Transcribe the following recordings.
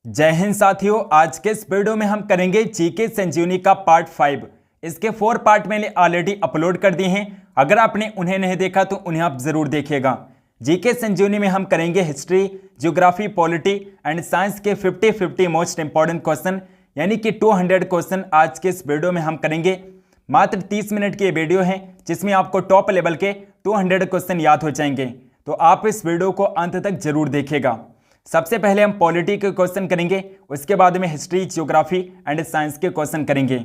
जय हिंद साथियों, आज के इस वीडियो में हम करेंगे जीके संजीवनी का पार्ट 5। इसके 4 पार्ट मैंने ऑलरेडी अपलोड कर दिए हैं। अगर आपने उन्हें नहीं देखा तो उन्हें आप जरूर देखिएगा। जीके संजीवनी में हम करेंगे history, geography, polity and science के 50-50 मोस्ट इंपॉर्टेंट क्वेश्चन, यानी कि 200 क्वेश्चन आज के इस वीडियो में हम करेंगे। मात्र 30 मिनट की ये वीडियो है जिसमें आपको टॉप लेवल के 200 क्वेश्चन याद हो जाएंगे, तो आप इस वीडियो को अंत तक जरूर देखिएगा। सबसे पहले हम पॉलिटी के क्वेश्चन करेंगे, उसके बाद में हिस्ट्री, ज्योग्राफी एंड साइंस के क्वेश्चन करेंगे।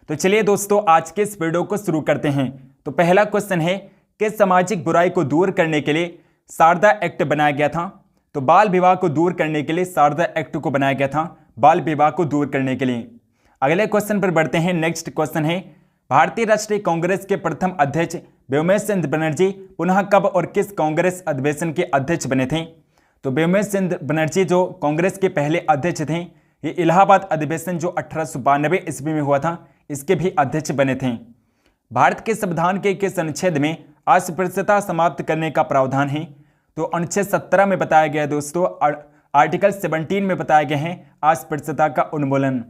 तो चलिए दोस्तों, आज के इस वीडियो को शुरू करते हैं। तो पहला क्वेश्चन है कि सामाजिक बुराई को दूर करने के लिए शारदा एक्ट बनाया गया था। तो बाल विवाह को दूर करने के लिए शारदा एक्ट को बनाया गया था, बाल विवाह को दूर करने के लिए। अगले क्वेश्चन पर बढ़ते हैं। नेक्स्ट क्वेश्चन है, भारतीय राष्ट्रीय कांग्रेस के प्रथम अध्यक्ष व्योमेश चंद्र बनर्जी पुनः कब और किस कांग्रेस अधिवेशन के अध्यक्ष बने थे? तो व्योमेश चंद्र बनर्जी जो कांग्रेस के पहले अध्यक्ष थे, ये इलाहाबाद अधिवेशन जो 1892 ईस्वी में हुआ था, इसके भी अध्यक्ष बने थे। भारत के संविधान के किस अनुच्छेद में अस्पृश्यता समाप्त करने का प्रावधान है? तो अनुच्छेद 17 में बताया गया है दोस्तों। आर्टिकल 17 में बताया गया है अस्पृश्यता का उन्मूलन।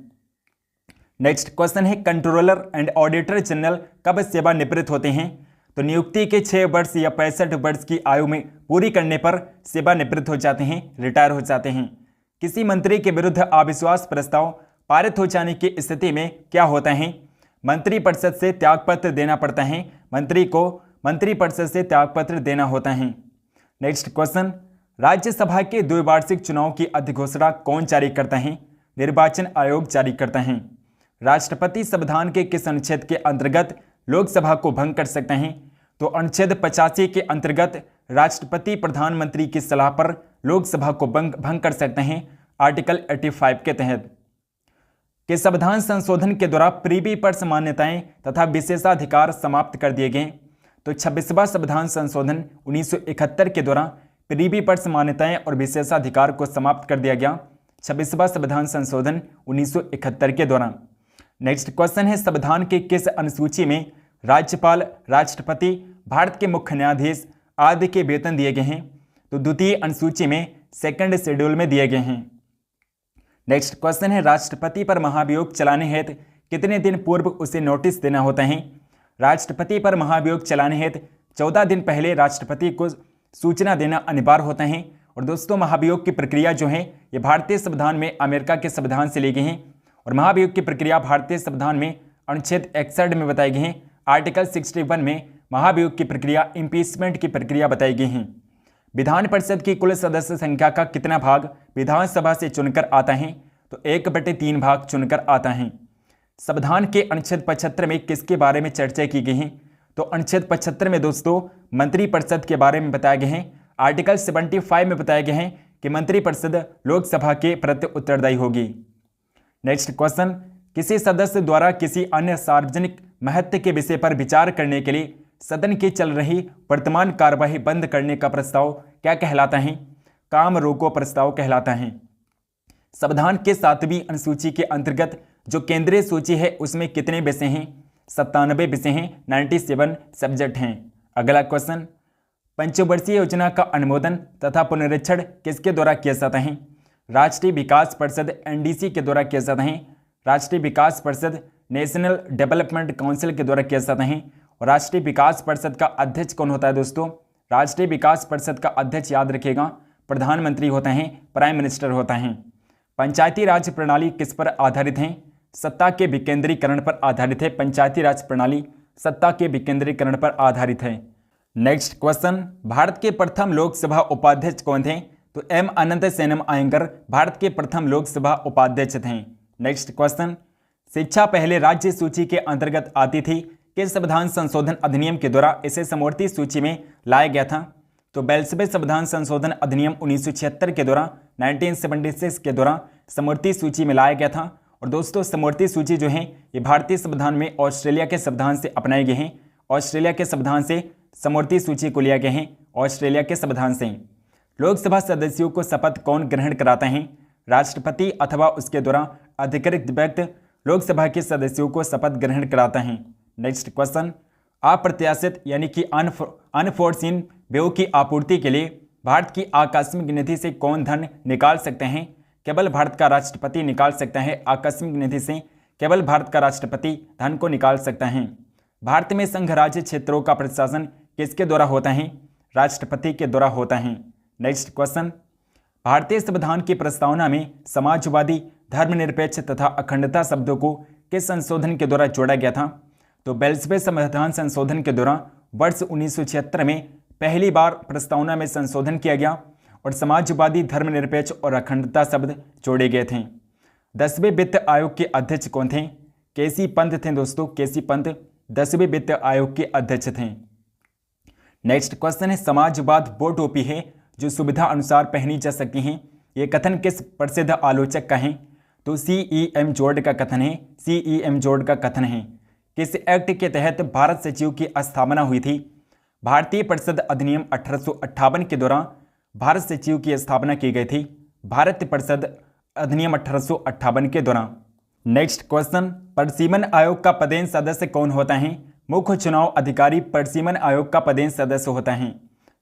नेक्स्ट क्वेश्चन है, कंट्रोलर एंड ऑडिटर जनरल कब सेवानिवृत्त होते हैं? तो नियुक्ति के 6 वर्ष या 65 वर्ष की आयु में पूरी करने पर सेवानिवृत्त हो जाते हैं, रिटायर हो जाते हैं। किसी मंत्री के विरुद्ध अविश्वास प्रस्ताव पारित हो जाने की स्थिति में क्या होता है? मंत्रिपरिषद से त्यागपत्र देना पड़ता है, मंत्री को मंत्रिपरिषद से त्यागपत्र देना होता है। नेक्स्ट क्वेश्चन, राज्यसभा के द्विवार्षिक चुनाव की अधिघोषणा कौन जारी करता है? निर्वाचन आयोग जारी करता है। राष्ट्रपति संविधान के किस अनुच्छेद के अंतर्गत लोकसभा को भंग कर सकते हैं? तो अनुच्छेद 85 के अंतर्गत राष्ट्रपति प्रधानमंत्री की सलाह पर लोकसभा को भंग कर सकते हैं, आर्टिकल 85 के तहत। कि संविधान संशोधन के द्वारा प्रीवी पर मान्यताएं तथा विशेषाधिकार समाप्त कर दिए गए? तो 26वां संविधान संशोधन 1971 के द्वारा प्रीवी पर मान्यताएं और विशेषाधिकार को समाप्त कर दिया गया, 26वां संविधान संशोधन 1971 के द्वारा। नेक्स्ट क्वेश्चन है, संविधान के किस अनुसूची में राज्यपाल, राष्ट्रपति, भारत के मुख्य न्यायाधीश आदि के वेतन दिए गए हैं? तो द्वितीय अनुसूची में सेकंड शेड्यूल में दिए गए हैं। नेक्स्ट क्वेश्चन है, राष्ट्रपति पर महाभियोग चलाने हेतु कितने दिन पूर्व उसे नोटिस देना होता है? राष्ट्रपति पर महाभियोग चलाने हेतु 14 दिन पहले राष्ट्रपति को सूचना देना अनिवार्य होता है। और दोस्तों, महाभियोग की प्रक्रिया जो है ये भारतीय संविधान में अमेरिका के संविधान से ली गई है, और महाभियोग की प्रक्रिया भारतीय संविधान में अनुच्छेद 61 में बताई गई है। आर्टिकल 61 में महाभियोग की प्रक्रिया इम्पीचमेंट की प्रक्रिया बताई गई है। विधान परिषद की कुल सदस्य संख्या का कितना भाग विधानसभा से चुनकर आता है? तो 1/3 भाग चुनकर आता है। संविधान के अनुच्छेद 75 में किसके बारे में चर्चा की गई है? तो अनुच्छेद 75 में दोस्तों मंत्रिपरिषद के बारे में बताया गया है। आर्टिकल 75 में बताया गया है कि मंत्रिपरिषद लोकसभा के प्रति उत्तरदायी होगी। नेक्स्ट क्वेश्चन, किसी सदस्य द्वारा किसी अन्य सार्वजनिक महत्व के विषय पर विचार करने के लिए सदन की चल रही वर्तमान कार्यवाही बंद करने का प्रस्ताव क्या कहलाता है? काम रोको प्रस्ताव कहलाता है। संविधान के 7वीं अनुसूची के अंतर्गत जो केंद्रीय सूची है उसमें कितने विषय हैं? 97 विषय हैं, 97 सब्जेक्ट हैं। अगला क्वेश्चन, पंचवर्षीय योजना का अनुमोदन तथा पुनरीक्षण किसके द्वारा किया जाता है? राष्ट्रीय विकास परिषद NDC के द्वारा किया जाता है। राष्ट्रीय विकास परिषद नेशनल डेवलपमेंट काउंसिल के द्वारा किया जाता है। और राष्ट्रीय विकास परिषद का अध्यक्ष कौन होता है दोस्तों? राष्ट्रीय विकास परिषद का अध्यक्ष याद रखिएगा, प्रधानमंत्री होता है, प्राइम मिनिस्टर होता है। पंचायती राज प्रणाली किस पर आधारित है? सत्ता के विकेंद्रीकरण पर आधारित है। पंचायती राज प्रणाली सत्ता के विकेंद्रीकरण पर आधारित है। नेक्स्ट क्वेश्चन, भारत के प्रथम लोकसभा उपाध्यक्ष कौन थे? तो M अनंत सेनम आयंगर भारत के प्रथम लोकसभा उपाध्यक्ष थे। नेक्स्ट क्वेश्चन, शिक्षा पहले राज्य सूची के अंतर्गत आती थी, किस संविधान संशोधन अधिनियम के द्वारा इसे समवर्ती सूची में लाया गया था? तो 42वें संविधान संशोधन अधिनियम 1976 के द्वारा 1976 के द्वारा समवर्ती सूची में लाया गया था। और दोस्तों, समवर्ती सूची जो है ये भारतीय संविधान में ऑस्ट्रेलिया के संविधान से अपनाए गए हैं। ऑस्ट्रेलिया के संविधान से समवर्ती सूची को लिया गया है, ऑस्ट्रेलिया के संविधान से। लोकसभा सदस्यों को शपथ कौन ग्रहण कराता है? राष्ट्रपति अथवा उसके द्वारा अधिकृत व्यक्ति लोकसभा के सदस्यों को शपथ ग्रहण कराता है। नेक्स्ट क्वेश्चन, अप्रत्याशित यानी कि अनफोर्सीन व्यय की आपूर्ति के लिए भारत की आकस्मिक निधि से कौन धन निकाल सकते हैं? केवल भारत का राष्ट्रपति निकाल सकता है। आकस्मिक निधि से केवल भारत का राष्ट्रपति धन को निकाल सकता है। भारत में संघ राज्य क्षेत्रों का प्रशासन किसके द्वारा होता है? राष्ट्रपति के द्वारा होता है। नेक्स्ट क्वेश्चन, भारतीय संविधान की प्रस्तावना में समाजवादी, धर्मनिरपेक्ष तथा अखंडता शब्दों को किस संशोधन के द्वारा जोड़ा गया था? तो 42वें संविधान संशोधन के द्वारा वर्ष 1976 में पहली बार प्रस्तावना में संशोधन किया गया और समाजवादी, धर्मनिरपेक्ष और अखंडता शब्द जोड़े गए थे। 10वें वित्त आयोग के अध्यक्ष कौन थे? केसी पंत थे दोस्तों, केसी पंत 10वें वित्त आयोग के अध्यक्ष थे। नेक्स्ट क्वेश्चन है, समाजवाद वो टोपी है जो सुविधा अनुसार पहनी जा सकती हैं। ये कथन किस प्रसिद्ध आलोचक का है? तो CEM जॉर्ज का कथन है। CEM जॉर्ज का कथन है। किस एक्ट के तहत भारत सचिव की स्थापना हुई थी? भारतीय परिषद अधिनियम 1858 के दौरान भारत सचिव की स्थापना की गई थी। भारत परिषद अधिनियम 1858 के दौरान। नेक्स्ट क्वेश्चन, परिसीमन आयोग का पदेन सदस्य कौन होता है? मुख्य चुनाव अधिकारी परिसीमन आयोग का पदेन सदस्य होता है।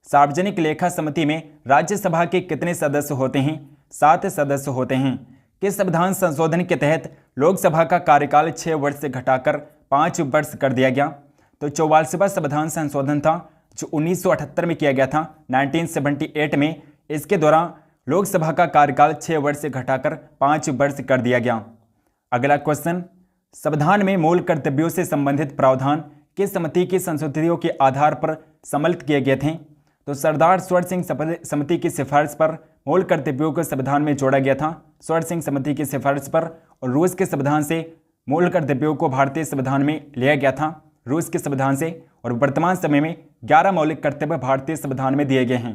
सार्वजनिक लेखा समिति में राज्यसभा के कितने सदस्य होते हैं? 7 सदस्य होते हैं। किस संविधान संशोधन के तहत लोकसभा का कार्यकाल 6 वर्ष से घटाकर 5 वर्ष कर दिया गया? तो 44वां संविधान संशोधन था जो 1978 में किया गया था, 1978 में। इसके दौरान लोकसभा का कार्यकाल 6 वर्ष से घटाकर 5 वर्ष कर दिया गया। अगला क्वेश्चन, संविधान में मूल कर्तव्यों से संबंधित प्रावधान किस समिति की संशोधितों के आधार पर सम्मिलित किए गए थे? तो सरदार स्वर्ण सिंह समिति की सिफारिश पर मूल कर्तव्यों को संविधान में जोड़ा गया था। स्वर्ण सिंह समिति की सिफारिश पर और रूस के संविधान से मूल कर्तव्यों को भारतीय संविधान में लिया गया था, रूस के संविधान से। और वर्तमान समय में 11 मौलिक कर्तव्य भारतीय संविधान में दिए गए हैं।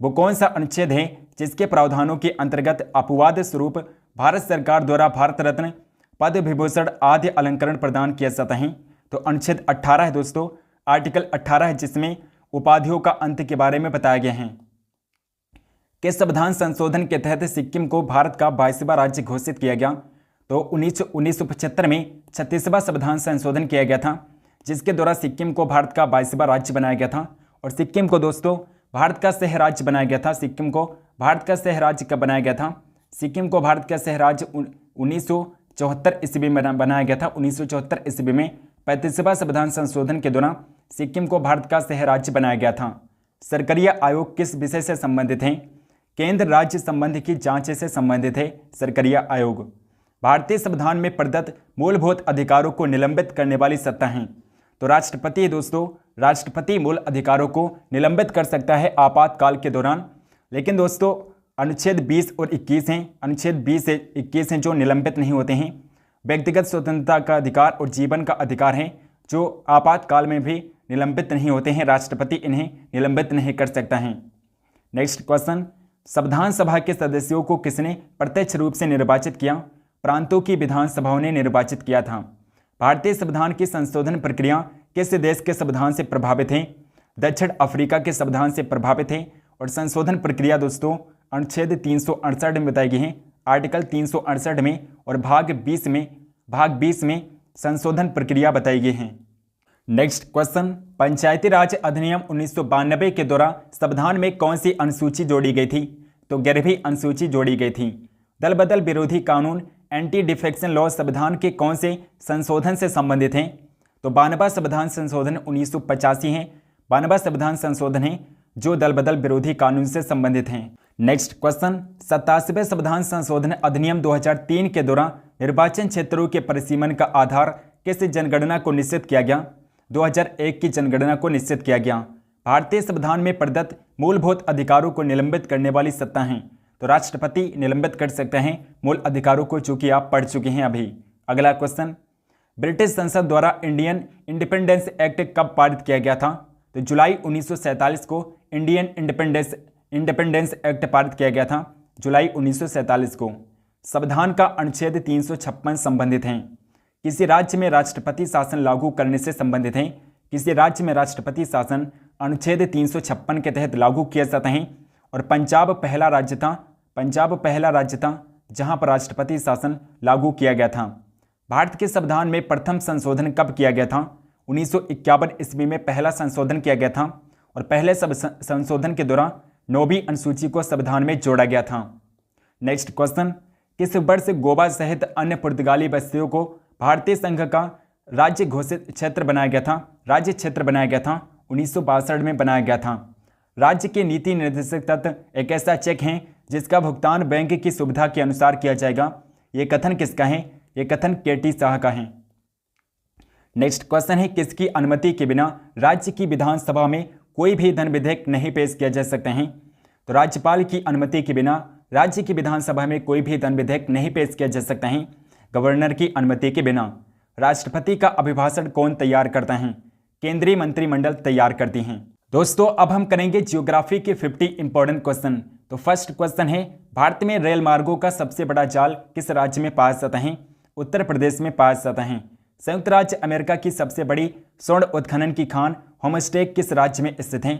वो कौन सा अनुच्छेद है जिसके प्रावधानों के अंतर्गत अपवाद स्वरूप भारत सरकार द्वारा भारत रत्न, पद्म विभूषण आदि अलंकरण प्रदान किया जाता है? तो अनुच्छेद 18 है दोस्तों, आर्टिकल 18 है, जिसमें उपाधियों का अंत के बारे में बताया गया है। किस संविधान संशोधन के तहत सिक्किम को भारत का 22वां राज्य घोषित किया गया? तो 1975 में 36वां संविधान संशोधन किया गया था, जिसके द्वारा सिक्किम को भारत का 22वां राज्य बनाया गया था। और सिक्किम को दोस्तों भारत का सह राज्य बनाया गया था। सिक्किम को भारत का सह राज्य कब बनाया गया था? सिक्किम को भारत का सह राज्य 1974 ईस्वी में बनाया गया था। 1974 ईस्वी में 35वां संविधान संशोधन के दौरान सिक्किम को भारत का सह राज्य बनाया गया था। सरकारिया आयोग किस विषय से संबंधित है? केंद्र राज्य संबंध की जांच से संबंधित है सरकारिया आयोग। भारतीय संविधान में प्रदत्त मूलभूत अधिकारों को निलंबित करने वाली सत्ता है? तो राष्ट्रपति दोस्तों, राष्ट्रपति मूल अधिकारों को निलंबित कर सकता है आपातकाल के दौरान। लेकिन दोस्तों अनुच्छेद 20 और 21 हैं, अनुच्छेद 20 से 21 हैं जो निलंबित नहीं होते हैं। व्यक्तिगत स्वतंत्रता का अधिकार और जीवन का अधिकार है जो आपातकाल में भी निलंबित नहीं होते हैं। राष्ट्रपति इन्हें निलंबित नहीं कर सकता है। नेक्स्ट क्वेश्चन, संविधान सभा के सदस्यों को किसने प्रत्यक्ष रूप से निर्वाचित किया? प्रांतों की विधानसभाओं ने निर्वाचित किया था। भारतीय संविधान की संशोधन प्रक्रिया किस देश के संविधान से प्रभावित है? दक्षिण अफ्रीका के संविधान से प्रभावित है। और संशोधन प्रक्रिया दोस्तों अनुच्छेद 368 में बताई गई है, आर्टिकल 368 में और भाग 20 में संशोधन प्रक्रिया बताई गई है। नेक्स्ट क्वेश्चन, पंचायती राज अधिनियम 1992 के द्वारा संविधान में कौन सी अनुसूची जोड़ी गई थी? तो 11वीं अनुसूची जोड़ी गई थी। दल बदल विरोधी कानून, एंटी डिफेक्शन लॉ संविधान के कौन से संशोधन से संबंधित हैं? तो 92वां संविधान संशोधन 1985 है। 92वां संविधान संशोधन है जो दल बदल विरोधी कानून से संबंधित हैं। नेक्स्ट क्वेश्चन, 87वें संविधान संशोधन अधिनियम 2003 के दौरान निर्वाचन क्षेत्रों के परिसीमन का आधार किस जनगणना को निश्चित किया गया? 2001 की जनगणना को निश्चित किया गया। भारतीय संविधान में प्रदत्त मूलभूत अधिकारों को निलंबित करने वाली सत्ता है? तो राष्ट्रपति निलंबित कर सकते हैं मूल अधिकारों को, चूंकि आप पढ़ चुके हैं अभी। अगला क्वेश्चन, ब्रिटिश संसद द्वारा इंडियन इंडिपेंडेंस एक्ट कब पारित किया गया था? तो जुलाई 1947 को इंडियन इंडिपेंडेंस एक्ट पारित किया गया था, जुलाई 1947 को। संविधान का अनुच्छेद 356 संबंधित है? किसी राज्य में राष्ट्रपति शासन लागू करने से संबंधित है? किसी राज्य में राष्ट्रपति शासन अनुच्छेद 356 के तहत लागू किया जाता है। और पंजाब पहला राज्य था जहां पर राष्ट्रपति शासन लागू किया गया था। भारत के संविधान में प्रथम संशोधन कब किया गया था? 1951 ईस्वी में पहला संशोधन किया गया था और पहले संशोधन के दौरान 9वीं अनुसूची को संविधान में जोड़ा गया था। नेक्स्ट क्वेश्चन, किस वर्ष गोवा सहित अन्य पुर्तगाली बस्तियों को भारतीय संघ का राज्य घोषित क्षेत्र बनाया गया था? राज्य क्षेत्र बनाया गया था 1962 में बनाया गया था। राज्य के नीति निर्देशक तत्व एक ऐसा चेक है जिसका भुगतान बैंक की सुविधा के अनुसार किया जाएगा। ये कथन किसका है? ये कथन केटी शाह का है। नेक्स्ट क्वेश्चन है, किसकी अनुमति के बिना राज्य की विधानसभा में कोई भी धन विधेयक नहीं पेश किया जा सकते हैं? तो राज्यपाल की अनुमति के बिना राज्य की विधानसभा में कोई भी धन विधेयक नहीं पेश किया जा सकता है। गवर्नर की अनुमति के बिना। राष्ट्रपति का अभिभाषण कौन तैयार करता है? केंद्रीय मंत्रिमंडल तैयार करती हैं। दोस्तों अब हम करेंगे ज्योग्राफी के 50 इंपॉर्टेंट क्वेश्चन। तो फर्स्ट क्वेश्चन है, भारत में रेल मार्गों का सबसे बड़ा जाल किस राज्य में पाया जाता है? उत्तर प्रदेश में पाया जाता है। संयुक्त राज्य अमेरिका की सबसे बड़ी स्वर्ण उत्खनन की खान होमस्टेक किस राज्य में स्थित है?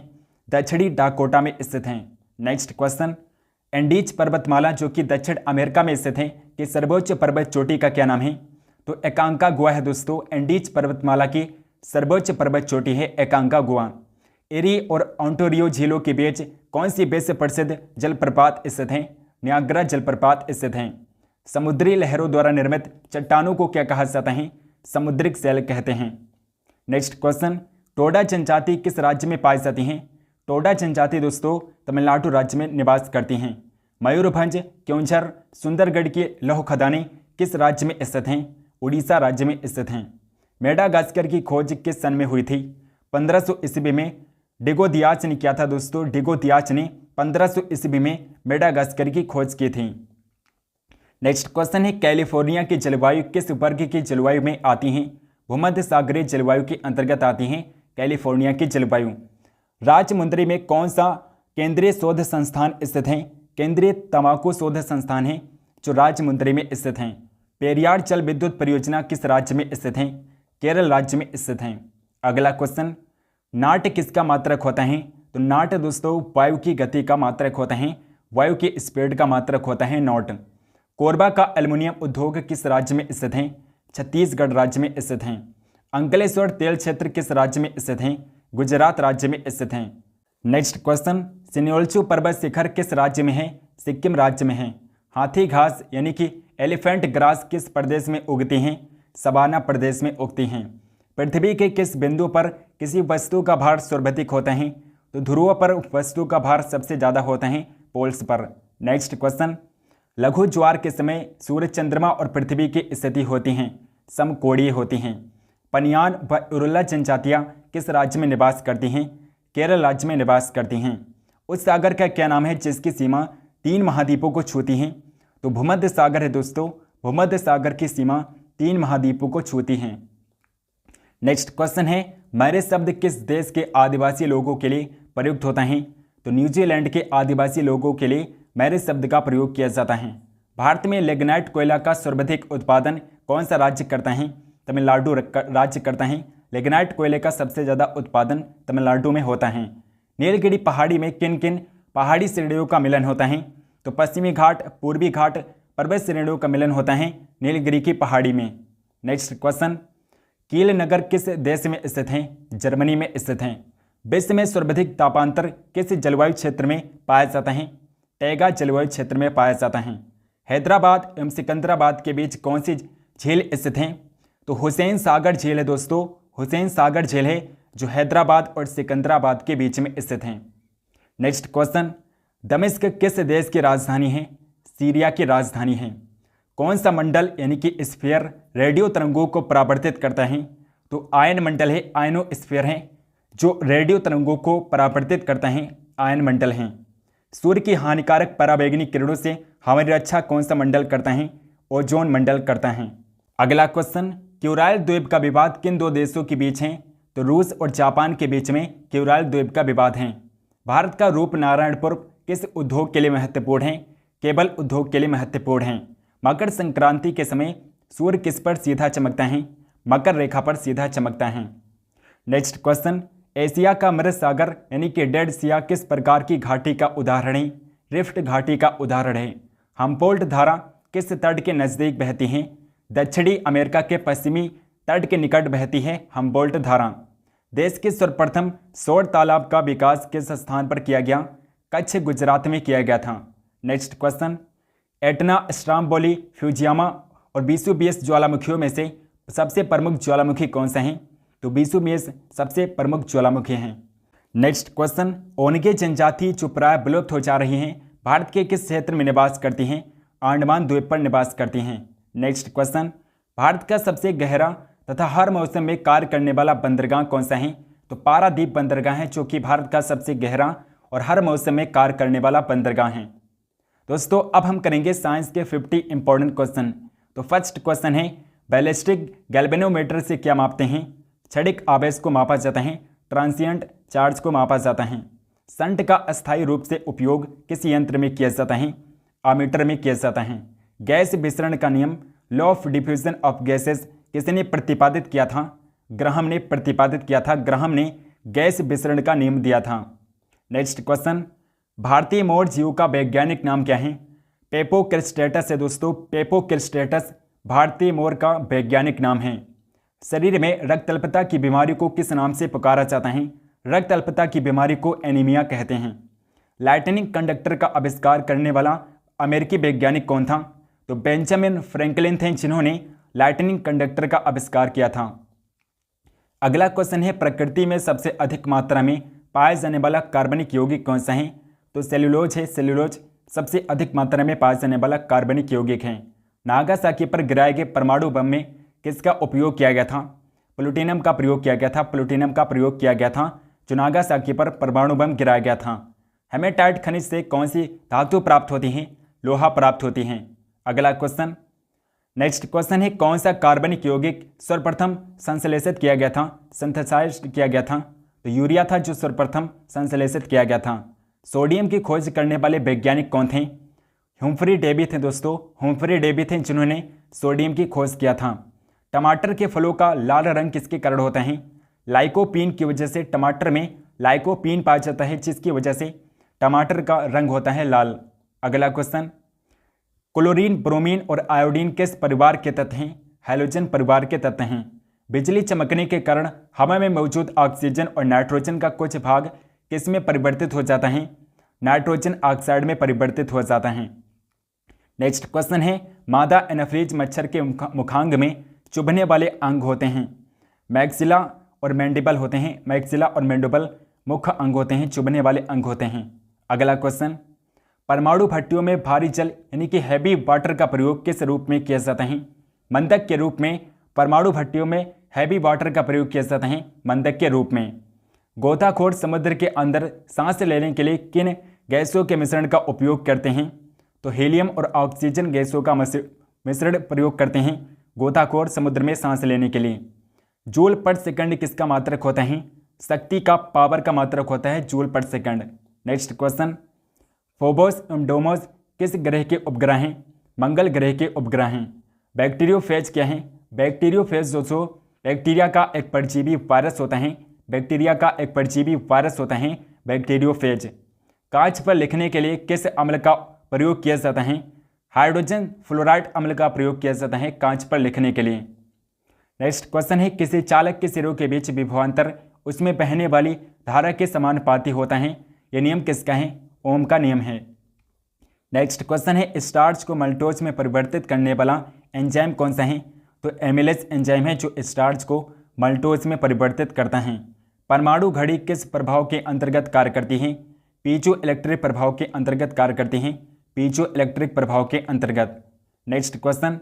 दक्षिणी डाकोटा में स्थित है। नेक्स्ट क्वेश्चन, एंडीज पर्वतमाला जो कि दक्षिण अमेरिका में स्थित है कि सर्वोच्च पर्वत चोटी का क्या नाम है? तो एकांकागुआ है दोस्तों। एंडीज पर्वतमाला की सर्वोच्च पर्वत चोटी है एकांकागुआ। एरी और ओंटारियो झीलों के बीच कौन सी विश्व प्रसिद्ध जलप्रपात स्थित है? नियाग्रा जलप्रपात स्थित है। समुद्री लहरों द्वारा निर्मित चट्टानों को क्या कहा जाता है? समुद्रिक शैल कहते हैं। नेक्स्ट क्वेश्चन, टोडा जनजाति किस राज्य में पाई जाती हैं? टोडा जनजाति दोस्तों तमिलनाडु राज्य में निवास करती हैं। मयूरभंज, क्योंझर, सुंदरगढ़ की लौह खदानें किस राज्य में स्थित हैं? उड़ीसा राज्य में स्थित हैं। मेडागास्कर की खोज किस सन में हुई थी? 1500 ईस्वी में डिगो दियाच ने किया था दोस्तों। डिगो दियाच ने 1500 ईस्वी में मेडागास्कर की खोज की थी। नेक्स्ट क्वेश्चन है, कैलिफोर्निया की जलवायु किस वर्ग की जलवायु में आती हैं? भूमध्य सागरीय जलवायु के अंतर्गत आती हैं कैलिफोर्निया की जलवायु। राजमुंदरी में कौन सा केंद्रीय शोध संस्थान स्थित है? केंद्रीय तंबाकू शोध संस्थान है जो राजमुंदरी में स्थित हैं। पेरियार जल विद्युत परियोजना किस राज्य में स्थित है? केरल राज्य में स्थित हैं। अगला क्वेश्चन, नाट किसका मात्रक होता है? तो नाट दोस्तों वायु की गति का मात्रक होता है। वायु की स्पीड का मात्रक होता है नॉट। कोरबा का एल्युमिनियम उद्योग किस राज्य में स्थित है? छत्तीसगढ़ राज्य में स्थित हैं। अंकलेश्वर तेल क्षेत्र किस राज्य में स्थित हैं? गुजरात राज्य में स्थित हैं। नेक्स्ट क्वेश्चन, सिन्योलचू पर्वत शिखर किस राज्य में है? सिक्किम राज्य में है। हाथी घास यानी कि एलिफेंट ग्रास किस प्रदेश में उगती हैं? सवाना प्रदेश में उगती हैं। पृथ्वी के किस बिंदु पर किसी वस्तु का भार सर्वाधिक होता है? तो ध्रुव पर वस्तु का भार सबसे ज़्यादा होता है पोल्स पर। नेक्स्ट क्वेश्चन, लघु ज्वार के समय सूर्य, चंद्रमा और पृथ्वी की स्थिति होती हैं समकोणीय होती हैं। पनियान व उरुला जनजातियाँ किस राज्य में निवास करती हैं? केरल राज्य में निवास करती हैं। उस सागर का क्या नाम है जिसकी सीमा 3 महाद्वीपों को छूती है? तो भूमध्य सागर है दोस्तों। भूमध्य सागर की सीमा 3 महाद्वीपों को छूती हैं। नेक्स्ट क्वेश्चन है, मैरे शब्द किस देश के आदिवासी लोगों के लिए प्रयुक्त होता है? तो न्यूजीलैंड के आदिवासी लोगों के लिए मैरे शब्द का प्रयोग किया जाता है। भारत में लिग्नाइट कोयला का सर्वाधिक उत्पादन कौन सा राज्य करता है? तमिलनाडु राज्य करता है। लिग्नाइट कोयले का सबसे ज़्यादा उत्पादन तमिलनाडु में होता है। नीलगिरी पहाड़ी में किन किन पहाड़ी श्रेणियों का मिलन होता है? तो पश्चिमी घाट, पूर्वी घाट पर्वत श्रेणियों का मिलन होता है नीलगिरी की पहाड़ी में। नेक्स्ट क्वेश्चन, कील नगर किस देश में स्थित है? जर्मनी में स्थित है। विश्व में सर्वाधिक तापांतर किस जलवायु क्षेत्र में पाया जाता है? टैगा जलवायु क्षेत्र में पाया जाता है। हैदराबाद एवं सिकंदराबाद के बीच कौन सी झील स्थित है? तो हुसैन सागर झील है दोस्तों। हुसैन सागर झील है जो हैदराबाद और सिकंदराबाद के बीच में स्थित है। नेक्स्ट क्वेश्चन, दमिश्क किस देश की राजधानी है? सीरिया की राजधानी है। कौन सा मंडल यानी कि स्फीयर रेडियो तरंगों को परावर्तित करता है? तो आयन मंडल है, आयनोस्फीयर है जो रेडियो तरंगों को परावर्तित करता है, आयन मंडल है। सूर्य की हानिकारक पराबैंगनी किरणों से हमारी रक्षा कौन सा मंडल करता है? ओजोन मंडल करता है। अगला क्वेश्चन, क्यूराइल द्वीप का विवाद किन 2 देशों के बीच है? तो रूस और जापान के बीच में क्यूराइल द्वीप का विवाद है। भारत का रूपनारायणपुर किस उद्योग के लिए महत्वपूर्ण है? केबल उद्योग के लिए महत्वपूर्ण है। मकर संक्रांति के समय सूर्य किस पर सीधा चमकता है? मकर रेखा पर सीधा चमकता है। नेक्स्ट क्वेश्चन, एशिया का मृत सागर यानी कि डेड सिया किस प्रकार की घाटी का उदाहरण है? रिफ्ट घाटी का उदाहरण है। हम्पोल्ट धारा किस तट के नज़दीक बहती है? दक्षिणी अमेरिका के पश्चिमी तट के निकट बहती है हम्पोल्ट धारा। देश के सर्वप्रथम सौर तालाब का विकास किस स्थान पर किया गया? कच्छ गुजरात में किया गया था। Next question, Etna, Stromboli, Fujiyama और वेसुवियस ज्वालामुखियों में से सबसे प्रमुख ज्वालामुखी कौन सा है? तो वेसुवियस सबसे प्रमुख ज्वालामुखी हैं। नेक्स्ट क्वेश्चन, ओनगे जनजाति जो प्राय विलुप्त हो जा रही हैं, भारत के किस क्षेत्र में निवास करती हैं? अंडमान द्वीप पर निवास करती हैं। नेक्स्ट क्वेश्चन, भारत का सबसे गहरा तथा हर मौसम में कार्य करने वाला बंदरगाह कौन सा है? तो पारादीप बंदरगाह है, जो कि भारत का सबसे गहरा और हर मौसम में कार्य करने वाला बंदरगाह है। दोस्तों अब हम करेंगे साइंस के 50 इंपॉर्टेंट क्वेश्चन। तो फर्स्ट क्वेश्चन है, बैलिस्टिक गैल्वेनोमीटर से क्या मापते हैं? क्षणिक आवेश को मापा जाता है, ट्रांसिएंट चार्ज को मापा जाता है। संट का अस्थायी रूप से उपयोग किस यंत्र में किया जाता है? आमीटर में किया जाता है। गैस विसरण का नियम, law of diffusion of gases, किसने प्रतिपादित किया था? ग्राहम ने प्रतिपादित किया था। ग्राहम ने गैस विसरण का नियम दिया था। नेक्स्ट क्वेश्चन, भारतीय मोर जीव का वैज्ञानिक नाम क्या है? पेपोक्रिस्टेटस है दोस्तों। पेपोक्रिस्टेटस भारतीय मोर का वैज्ञानिक नाम है। शरीर में रक्त अल्पता की बीमारी को किस नाम से पुकारा जाता है? रक्त अल्पता की बीमारी को एनीमिया कहते हैं। लाइटनिंग कंडक्टर का आविष्कार करने वाला अमेरिकी वैज्ञानिक कौन था? तो बेंजामिन फ्रैंकलिन थे, जिन्होंने लाइटनिंग कंडक्टर का आविष्कार किया था। अगला क्वेश्चन है, प्रकृति में सबसे अधिक मात्रा में पाया जाने वाला कार्बनिक यौगिक कौन सा है? तो सेल्यूलोज है। सेल्यूलोज सबसे अधिक मात्रा में पाया जाने वाला कार्बनिक यौगिक है। नागासाकी पर गिराए गए परमाणु बम में किसका उपयोग किया गया था? प्लूटोनियम का प्रयोग किया गया था। प्लूटोनियम का प्रयोग किया गया था, जो नागासाकी पर परमाणु बम गिराया गया था। हेमेटाइट खनिज से कौन सी धातु प्राप्त होती है? लोहा प्राप्त होती है। अगला क्वेश्चन, नेक्स्ट क्वेश्चन है, कौन सा कार्बनिक यौगिक सर्वप्रथम संश्लेषित किया गया था? सिंथेसाइज्ड किया गया था। तो यूरिया था जो सर्वप्रथम संश्लेषित किया गया था। सोडियम की खोज करने वाले वैज्ञानिक कौन थे? हुम्फ्री डेवी थे दोस्तों। हुम्फ्री डेवी थे, जिन्होंने सोडियम की खोज किया था। टमाटर के फलों का लाल रंग किसके कारण होता है? लाइकोपीन की वजह से। टमाटर में लाइकोपीन पाया जाता है, जिसकी वजह से टमाटर का रंग होता है लाल। अगला क्वेश्चन, क्लोरीन, ब्रोमीन और आयोडीन किस परिवार के तत्व हैं? हैलोजन परिवार के तत्व हैं। बिजली चमकने के कारण हवा में मौजूद ऑक्सीजन और नाइट्रोजन का कुछ भाग किस में परिवर्तित हो जाता है? नाइट्रोजन ऑक्साइड में परिवर्तित हो जाता है। नेक्स्ट क्वेश्चन है, मादा एनाफ्रीज मच्छर के मुखांग में चुभने वाले अंग होते हैं। मैक्सिला और मैंडिबल होते हैं। मैक्सिला और मैंडिबल मुख्य अंग होते हैं, चुभने वाले अंग होते हैं। अगला क्वेश्चन, परमाणु भट्टियों में भारी जल यानी कि हैवी वाटर का प्रयोग किस रूप में किया जाता है? मंदक के रूप में। परमाणु भट्टियों में हैवी वाटर का प्रयोग किया जाता है मंदक के रूप में। गोताखोर समुद्र के अंदर सांस लेने के लिए किन गैसों के मिश्रण का उपयोग करते हैं? तो हीलियम और ऑक्सीजन गैसों का मिश्रण प्रयोग करते हैं गोताखोर समुद्र में सांस लेने के लिए। जूल पर सेकंड किसका मात्रक होता है? शक्ति का, पावर का मात्रक होता है जूल पर सेकंड। नेक्स्ट क्वेश्चन, फोबोस एवं डोमोस किस ग्रह के उपग्रह हैं? मंगल ग्रह के उपग्रह हैं। बैक्टीरियोफेज क्या है? बैक्टीरियोफेज जो बैक्टीरिया का एक परजीवी वायरस होता है। बैक्टीरिया का एक परजीवी वायरस होता है बैक्टीरियोफेज। कांच पर लिखने के लिए किस अम्ल का प्रयोग किया जाता है? हाइड्रोजन फ्लोराइड अम्ल का प्रयोग किया जाता है कांच पर लिखने के लिए। नेक्स्ट क्वेश्चन है, किसी चालक के सिरों के बीच विभवांतर उसमें बहने वाली धारा के समानुपाती होता है। यह नियम किसका है? ओम का नियम है। नेक्स्ट क्वेश्चन है, स्टार्च को मल्टोज में परिवर्तित करने वाला एंजाइम कौन सा है? तो एमिलेज एंजाइम है जो स्टार्च को मल्टोज में परिवर्तित करता है। परमाणु घड़ी किस प्रभाव के अंतर्गत कार्य करती है? पीजो इलेक्ट्रिक प्रभाव के अंतर्गत कार्य करती हैं। पीजो इलेक्ट्रिक प्रभाव के अंतर्गत। नेक्स्ट क्वेश्चन,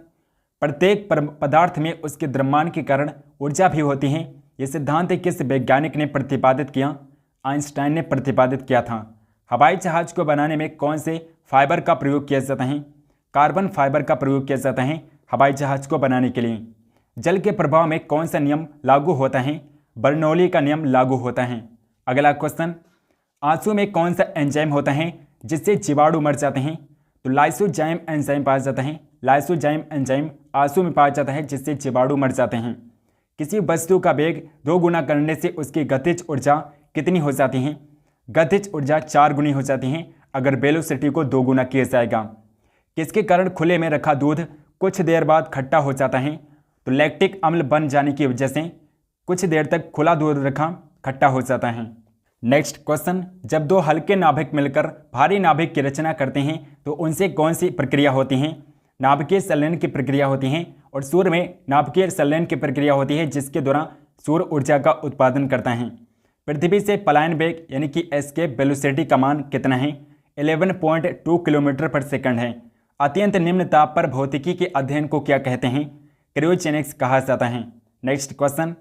प्रत्येक पदार्थ में उसके द्रव्यमान के कारण ऊर्जा भी होती है। यह सिद्धांत किस वैज्ञानिक ने प्रतिपादित किया? आइंस्टाइन ने प्रतिपादित किया था। हवाई जहाज को बनाने में कौन से फाइबर का प्रयोग किया जाता है? कार्बन फाइबर का प्रयोग किया जाता है हवाई जहाज को बनाने के लिए। जल के प्रभाव में कौन सा नियम लागू होता है? बर्नौली का नियम लागू होता है। अगला क्वेश्चन, आंसू में कौन सा एंजाइम होता है जिससे जीवाणु मर जाते हैं? तो लाइसोजाइम एंजाइम पाया जाता है। लाइसोजाइम एंजाइम आंसू में पाया जाता है जिससे जीवाणु मर जाते हैं। किसी वस्तु का वेग 2 गुना करने से उसकी गतिज ऊर्जा कितनी हो जाती है? गतिज ऊर्जा 4 गुनी हो जाती है अगर वेलोसिटी को 2 गुना किया जाएगा। किसके कारण खुले में रखा दूध कुछ देर बाद खट्टा हो जाता है? तो लैक्टिक अम्ल बन जाने की वजह से कुछ देर तक खुला दूध रखा खट्टा हो जाता है। नेक्स्ट क्वेश्चन, जब दो हल्के नाभिक मिलकर भारी नाभिक की रचना करते हैं तो उनसे कौन सी प्रक्रिया होती है? नाभिकीय संलयन की प्रक्रिया होती है और सूर्य में नाभिकीय संलयन की प्रक्रिया होती है जिसके दौरान सूर्य ऊर्जा का उत्पादन करता है। पृथ्वी से पलायन वेग यानी कि एस्केप वेलोसिटी का मान कितना है? 11.2 किलोमीटर पर सेकंड है। अत्यंत निम्न ताप पर भौतिकी के अध्ययन को क्या कहते हैं? क्रायोजेनिक्स कहा जाता है। नेक्स्ट क्वेश्चन,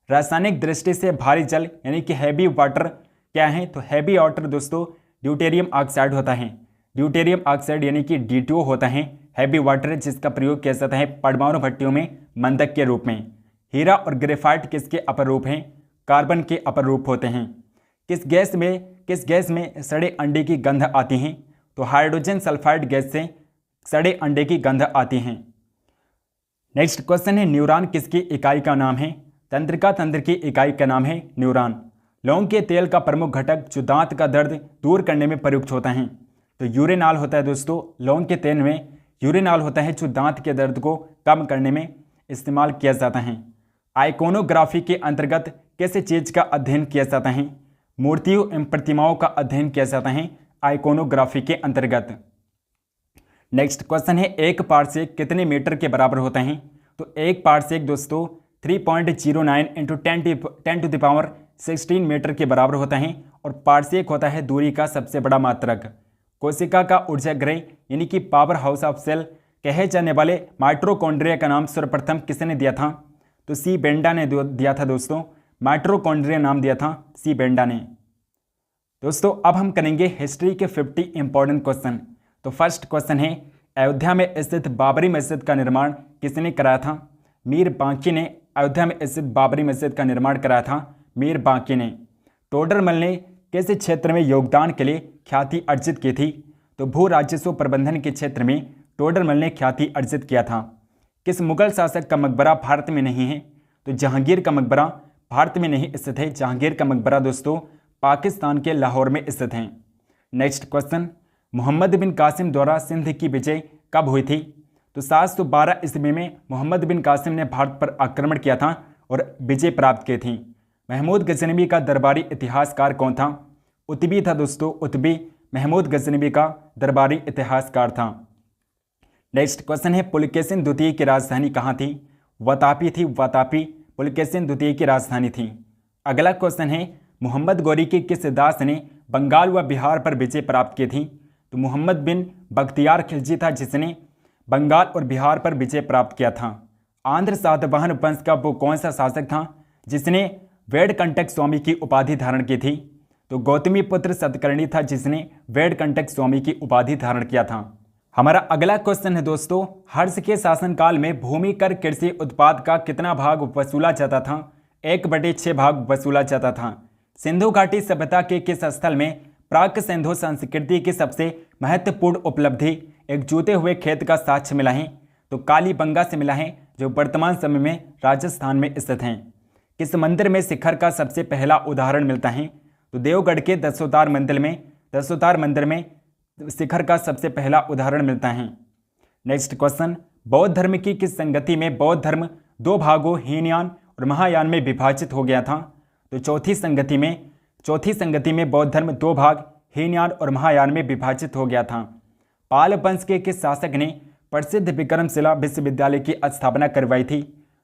रासायनिक दृष्टि से भारी जल यानी कि हैवी वाटर क्या है? तो हैवी वाटर दोस्तों ड्यूटेरियम ऑक्साइड होता है। ड्यूटेरियम ऑक्साइड यानी कि D2O होता है हैवी वाटर, जिसका प्रयोग किया जाता है परमाणु भट्टियों में मंदक के रूप में। हीरा और ग्रेफाइट किसके अपर रूप हैं? कार्बन के अपर रूप होते हैं। किस गैस में सड़े अंडे की गंध आती है? तो हाइड्रोजन सल्फाइड गैस से सड़े अंडे की गंध आती है। नेक्स्ट क्वेश्चन है, न्यूरॉन किसकी इकाई का नाम है? तंत्रिका तंत्र की इकाई का नाम है न्यूरॉन। लौंग के तेल का प्रमुख घटक जो दांत का दर्द दूर करने में प्रयुक्त होता है तो यूरेनाल होता है दोस्तों। लौंग के तेल में यूरेनाल होता है जो दांत के दर्द को कम करने में इस्तेमाल किया जाता है। आइकोनोग्राफी के अंतर्गत किस चीज का अध्ययन किया जाता है? मूर्तियों एवं प्रतिमाओं का अध्ययन किया जाता है आइकोनोग्राफी के अंतर्गत। नेक्स्ट क्वेश्चन है, एक पारसेक कितने मीटर के बराबर होता है? तो एक पारसेक दोस्तों 3.09 इंटू 10 मीटर के बराबर होता है और पारसेक होता है दूरी का सबसे बड़ा मात्रक। कोशिका का ऊर्जा गृह यानी कि पावर हाउस ऑफ सेल कहे जाने वाले माइटोकॉन्ड्रिया का नाम सर्वप्रथम किसने दिया था? तो सी बेंडा ने दिया था दोस्तों। माइटोकॉन्ड्रिया नाम दिया था सी बेंडा ने। दोस्तों अब हम करेंगे हिस्ट्री के 50 इंपॉर्टेंट क्वेश्चन। तो फर्स्ट क्वेश्चन है, अयोध्या में स्थित बाबरी मस्जिद का निर्माण किसने कराया था? मीर बांकी ने अयोध्या में स्थित बाबरी मस्जिद का निर्माण कराया था मीर बांकी ने। टोडरमल ने किस क्षेत्र में योगदान के लिए ख्याति अर्जित की थी? तो भू राजस्व प्रबंधन के क्षेत्र में टोडरमल ने ख्याति अर्जित किया था। किस मुगल शासक का मकबरा भारत में नहीं है? तो जहांगीर का मकबरा भारत में नहीं स्थित है। जहांगीर का मकबरा दोस्तों पाकिस्तान के लाहौर में स्थित है। नेक्स्ट क्वेश्चन, मोहम्मद बिन कासिम द्वारा सिंध की विजय कब हुई थी? तो 712 ईस्वी में मोहम्मद बिन कासिम ने भारत पर आक्रमण किया था और विजय प्राप्त की थी। महमूद गजनवी का दरबारी इतिहासकार कौन था? उतबी था दोस्तों। उतबी महमूद गजनवी का दरबारी इतिहासकार था। नेक्स्ट क्वेश्चन है, पुलकेशिन द्वितीय की राजधानी कहाँ थी? वातापी थी। वातापी पुलकेशिन द्वितीय की राजधानी थी। अगला क्वेश्चन है, मोहम्मद गौरी के किस दास ने बंगाल व बिहार पर विजय प्राप्त की थी? तो मोहम्मद बिन बख्तियार खिलजी था जिसने बंगाल और बिहार पर विजय प्राप्त किया था। आंध्र सातवाहन वंश का वो कौन सा शासक था जिसने वेडकंटक स्वामी की उपाधि धारण की थी? तो गौतमी पुत्र सतकर्णी था जिसने वेडकंटक स्वामी की उपाधि धारण किया था। हमारा अगला क्वेश्चन है दोस्तों, हर्ष के शासनकाल में भूमि कर कृषि उत्पाद का कितना भाग वसूला जाता था? 1/6 भाग वसूला जाता था। सिंधु घाटी सभ्यता के किस स्थल में प्राक सिंधु संस्कृति की सबसे महत्वपूर्ण उपलब्धि एक जूते हुए खेत का साक्ष्य मिला है? तो कालीबंगा से मिला है जो वर्तमान समय में राजस्थान में स्थित हैं। किस मंदिर में शिखर का सबसे पहला उदाहरण मिलता है? तो देवगढ़ के दशावतार मंदिर में शिखर का सबसे पहला उदाहरण मिलता है। नेक्स्ट क्वेश्चन, बौद्ध धर्म की किस संगति में बौद्ध धर्म 2 भागों हीनयान और महायान में विभाजित हो गया था? तो चौथी संगति में बौद्ध धर्म 2 भाग हीनयान और महायान में विभाजित हो गया था। पाल वंश के किस शासक ने प्रसिद्ध विक्रमशिला विश्वविद्यालय की स्थापना करवाई थी?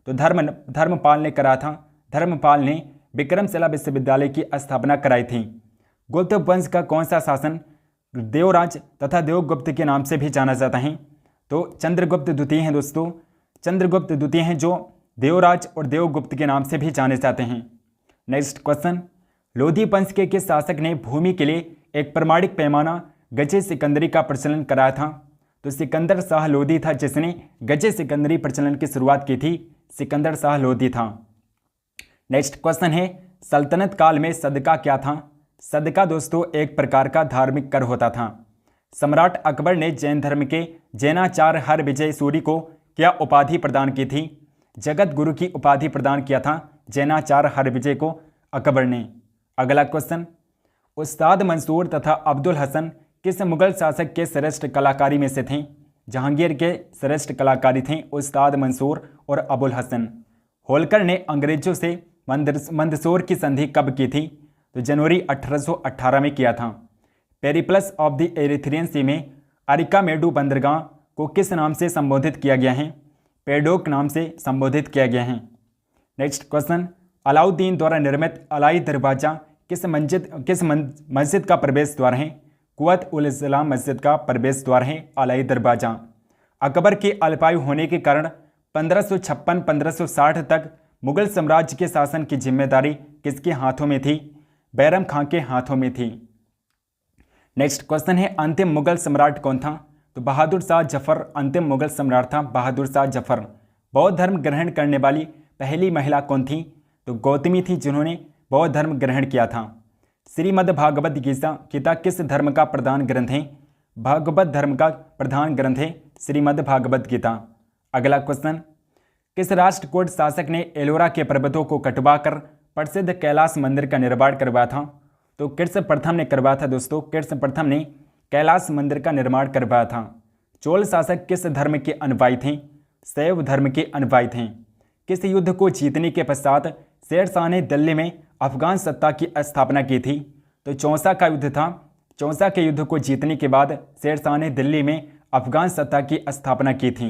तो धर्मपाल ने करा था। धर्मपाल ने विक्रमशिला विश्वविद्यालय की स्थापना कराई थी। गुप्त वंश का कौन सा शासन देवराज तथा देवगुप्त के नाम से भी जाना जाता है? तो चंद्रगुप्त द्वितीय हैं दोस्तों। चंद्रगुप्त द्वितीय हैं जो देवराज और देवगुप्त के नाम से भी जाने जाते हैं। नेक्स्ट क्वेश्चन, लोधी वंश के किस शासक ने भूमि के लिए एक प्रमाणिक पैमाना गजे सिकंदरी का प्रचलन कराया था? तो सिकंदर शाह लोधी था जिसने गजे सिकंदरी प्रचलन की शुरुआत की थी। सिकंदर शाह लोधी था। नेक्स्ट क्वेश्चन है, सल्तनत काल में सदका क्या था? सदका दोस्तों एक प्रकार का धार्मिक कर होता था। सम्राट अकबर ने जैन धर्म के जैनाचार्य हरविजय सूरी को क्या उपाधि प्रदान की थी? जगत गुरु की उपाधि प्रदान किया था जैनाचार्य हरविजय को अकबर ने। अगला क्वेश्चन, उस्ताद मंसूर तथा अब्दुल हसन किस मुगल शासक के श्रेष्ठ कलाकारी में से थे? जहांगीर के श्रेष्ठ कलाकारी थे उस्ताद मंसूर और अबुल हसन। होलकर ने अंग्रेजों से मंदसौर की संधि कब की थी? तो जनवरी 1818 में किया था। पेरिप्लस ऑफ द एरिथ्रियन सी में अरिकामेडू बंदरगाह को किस नाम से संबोधित किया गया है? पेडोक नाम से संबोधित किया गया है। नेक्स्ट क्वेश्चन, अलाउद्दीन द्वारा निर्मित अलाई दरवाजा किस मस्जिद का प्रवेश द्वार है? कुवत उल इस्लाम मस्जिद का प्रवेश द्वार है अलाई दरवाजा। अकबर के अल्पायु होने के कारण 1556-1560 तक मुगल साम्राज्य के शासन की जिम्मेदारी किसके हाथों में थी? बैरम खां के हाथों में थी। नेक्स्ट क्वेश्चन है, अंतिम मुगल सम्राट कौन था? तो बहादुर शाह जफर अंतिम मुगल सम्राट था, बहादुर शाह जफर। बौद्ध धर्म ग्रहण करने वाली पहली महिला कौन थी? तो गौतमी थी, जिन्होंने बौद्ध धर्म ग्रहण किया था। श्रीमद् भागवत गीता किस धर्म का प्रधान ग्रंथ है? भागवत धर्म का प्रधान ग्रंथ है श्रीमद् भागवत गीता। अगला क्वेश्चन, किस राष्ट्रकूट शासक ने एलोरा के पर्वतों को कटवाकर प्रसिद्ध कैलाश मंदिर का निर्माण करवाया था? तो कृष्ण प्रथम ने करवाया था दोस्तों, कृष्ण प्रथम ने कैलाश मंदिर का निर्माण करवाया था। चोल शासक किस धर्म के अनुयायी थे? शैव धर्म के अनुयायी थे। किस युद्ध को जीतने के पश्चात शेर शाह ने दिल्ली में अफगान सत्ता की स्थापना की थी? तो चौसा का युद्ध था। चौसा के युद्ध को जीतने के बाद शेर शाह ने दिल्ली में अफगान सत्ता की स्थापना की थी।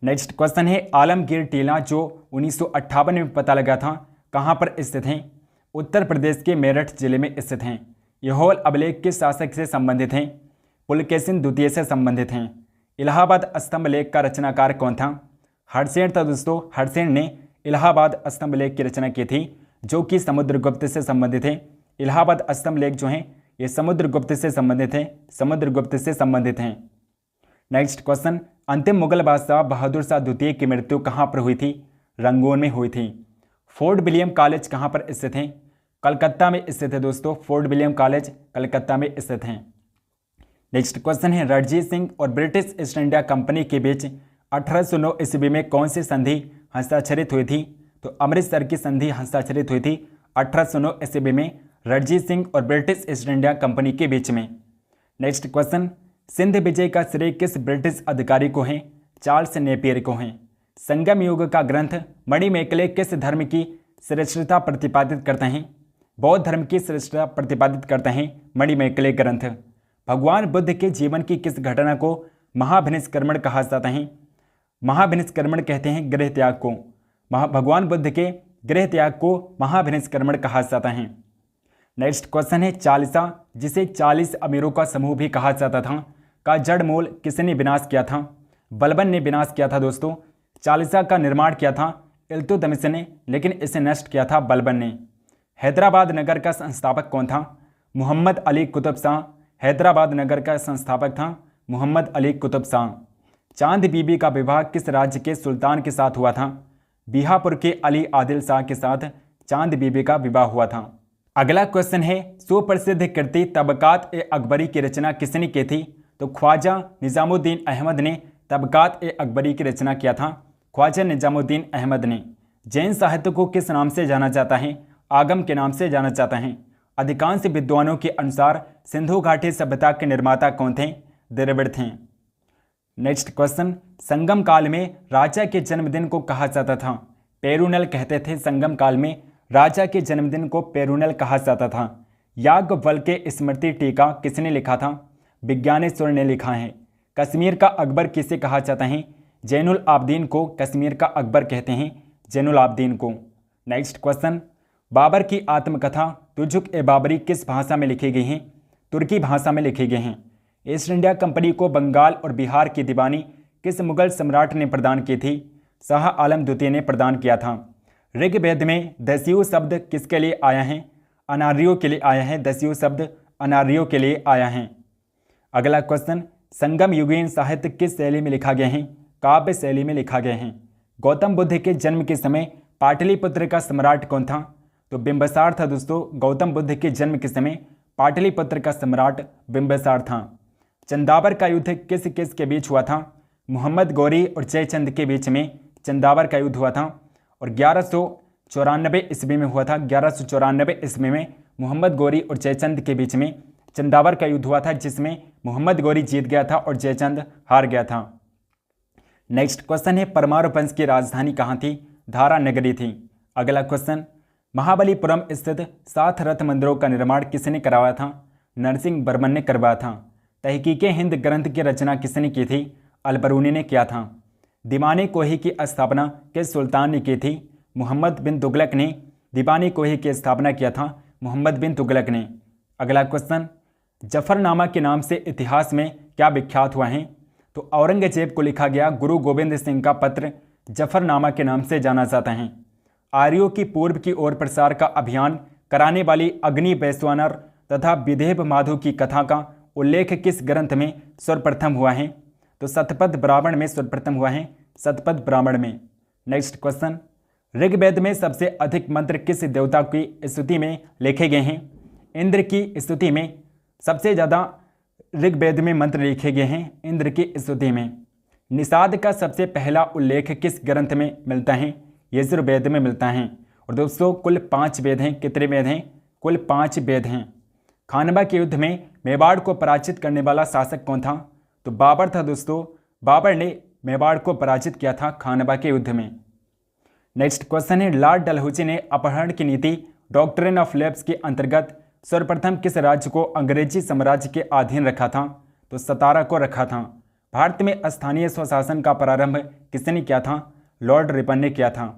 नेक्स्ट क्वेश्चन है, आलमगीर टीला जो 1958 में पता लगा था कहाँ पर स्थित हैं? उत्तर प्रदेश के मेरठ जिले में स्थित हैं। यहोल अभिलेख किस शासक से संबंधित हैं? पुलकेशिन द्वितीय से संबंधित हैं। इलाहाबाद स्तंभ लेख का रचनाकार कौन था? हर्षेन था दोस्तों, हर्षेन ने इलाहाबाद स्तंभ लेख की रचना की थी, जो कि समुद्रगुप्त से संबंधित है। इलाहाबाद स्तंभ लेख जो हैं ये समुद्रगुप्त से संबंधित है, समुद्रगुप्त से संबंधित हैं। नेक्स्ट क्वेश्चन, अंतिम मुगल बादशाह बहादुर शाह द्वितीय की मृत्यु कहाँ पर हुई थी? रंगून में हुई थी। फोर्ट विलियम कॉलेज कहाँ पर स्थित है? कलकत्ता में स्थित है दोस्तों, फोर्ट विलियम कॉलेज कलकत्ता में स्थित हैं। नेक्स्ट क्वेश्चन है, रणजीत सिंह और ब्रिटिश ईस्ट इंडिया कंपनी के बीच 1809 ईस्वी में कौन सी संधि हस्ताक्षरित हुई थी? तो अमृतसर की संधि हस्ताक्षरित हुई थी 1809 ईस्वी में रणजीत सिंह और ब्रिटिश ईस्ट इंडिया कंपनी के बीच में। नेक्स्ट क्वेश्चन, सिंध विजय का श्रेय किस ब्रिटिश अधिकारी को है? चार्ल्स नेपियर को है। संगम युग का ग्रंथ मणिमेकले किस धर्म की श्रेष्ठता प्रतिपादित करते हैं? बौद्ध धर्म की श्रेष्ठता प्रतिपादित करते हैं मणिमेकले ग्रंथ। भगवान बुद्ध के जीवन की किस घटना को महाभिनिष्क्रमण कहा जाता है? महाभिनिष्क्रमण कहते हैं गृह त्याग को। भगवान बुद्ध के गृह त्याग को महाभिनिष्क्रमण कहा जाता है। नेक्स्ट क्वेश्चन है, चालीसा जिसे 40 अमीरों का समूह भी कहा जाता था का जड़ मूल किसने विनाश किया था? बलबन ने विनाश किया था दोस्तों। चालीसा का निर्माण किया था इल्तुतमिश ने, लेकिन इसे नष्ट किया था बलबन ने। हैदराबाद नगर का संस्थापक कौन था? मोहम्मद अली कुतुब शाह हैदराबाद नगर का संस्थापक था मोहम्मद अली कुतुब शाह। चांद बीबी का विवाह किस राज्य के सुल्तान के साथ हुआ था? बीहापुर के अली आदिल शाह के साथ चांद बीबी का विवाह हुआ था। अगला क्वेश्चन है, सुप्रसिद्ध कृति तबकात ए अकबरी की रचना किसने की थी? तो ख्वाजा निजामुद्दीन अहमद ने तबकात ए अकबरी की रचना किया था, ख्वाजा निजामुद्दीन अहमद ने। जैन साहित्य को किस नाम से जाना जाता है? आगम के नाम से जाना जाता है। अधिकांश विद्वानों के अनुसार सिंधु घाटी सभ्यता के निर्माता कौन थे? द्रविड़ थे। नेक्स्ट क्वेश्चन, संगम काल में राजा के जन्मदिन को कहा जाता था? पेरुनल कहते थे। संगम काल में राजा के जन्मदिन को पेरुनल कहा जाता था। याज्ञवल्क्य के स्मृति टीका किसने लिखा था? विज्ञानेश्वर ने लिखा है। कश्मीर का अकबर किसे कहा जाता है? जैनुल आबदीन को कश्मीर का अकबर कहते हैं, जैनुल आबदीन को। नेक्स्ट क्वेश्चन, बाबर की आत्मकथा तुजुक ए बाबरी किस भाषा में लिखी गई है? तुर्की भाषा में लिखी गई हैं। ईस्ट इंडिया कंपनी को बंगाल और बिहार की दीवानी किस मुगल सम्राट ने प्रदान की थी? शाह आलम द्वितीय ने प्रदान किया था। ऋग्वेद में दस्यु शब्द किसके लिए आया है? अनार्यों के लिए आया है। दस्यु शब्द अनार्यों के लिए आया है। अगला क्वेश्चन, संगम युगीन साहित्य किस शैली में लिखा गया है? काव्य शैली में लिखा गया है। गौतम बुद्ध के जन्म के समय पाटलिपुत्र का सम्राट कौन था? तो बिंबिसार था दोस्तों। गौतम बुद्ध के जन्म के समय पाटलिपुत्र का सम्राट बिंबिसार था। चंदावर का युद्ध किस किस के बीच हुआ था? मोहम्मद गौरी और जयचंद के बीच में चंदावर का युद्ध हुआ था और 1194 ईस्वी में हुआ था। 1194 ईस्वी में मोहम्मद गौरी और जयचंद के बीच में चंदावर का युद्ध हुआ था, जिसमें मोहम्मद गौरी जीत गया था और जयचंद हार गया था। नेक्स्ट क्वेश्चन है, परमार वंश की राजधानी कहाँ थी? धारा नगरी थी। अगला क्वेश्चन, महाबलीपुरम स्थित 7 रथ मंदिरों का निर्माण किसने करवाया था? नरसिंह वर्मन ने करवाया था। तहकीके हिंद ग्रंथ की रचना किसने की थी? अल-बरूनी ने किया था। दीवाने कोही की स्थापना किस सुल्तान ने की थी? मोहम्मद बिन तुगलक ने दीवाने कोही की स्थापना किया था। मोहम्मद बिन तुगलक ने। अगला क्वेश्चन, जफरनामा के नाम से इतिहास में क्या विख्यात हुआ है? तो औरंगजेब को लिखा गया गुरु गोविंद सिंह का पत्र जफरनामा के नाम से जाना जाता है। आर्यों की पूर्व की ओर प्रसार का अभियान कराने वाली अग्नि वैश्वानर तथा विदेह माधु की कथा का उल्लेख किस ग्रंथ में सर्वप्रथम हुआ है? तो शतपथ ब्राह्मण में सर्वप्रथम हुआ है। शतपथ ब्राह्मण में। नेक्स्ट क्वेश्चन, ऋग्वेद में सबसे अधिक मंत्र किस देवता की स्तुति में लिखे गए हैं? इंद्र की स्तुति में सबसे ज़्यादा ऋग्वेद में मंत्र लिखे गए हैं इंद्र की स्तुति में। निषाद का सबसे पहला उल्लेख किस ग्रंथ में मिलता है? यजुर्वेद में मिलता है। और दोस्तों कुल 5 वेद हैं। कितने वेद हैं? कुल 5 वेद हैं। खानवा के युद्ध में मेवाड़ को पराजित करने वाला शासक कौन था? तो बाबर था दोस्तों। बाबर ने मेवाड़ को पराजित किया था खानवा के युद्ध में। नेक्स्ट क्वेश्चन है, लॉर्ड डलहौजी ने अपहरण की नीति डॉक्ट्रिन ऑफ लैप्स के अंतर्गत सर्वप्रथम किस राज्य को अंग्रेजी साम्राज्य के अधीन रखा था? तो सतारा को रखा था। भारत में स्थानीय स्वशासन का प्रारंभ किसने किया था? लॉर्ड रिपन ने किया था।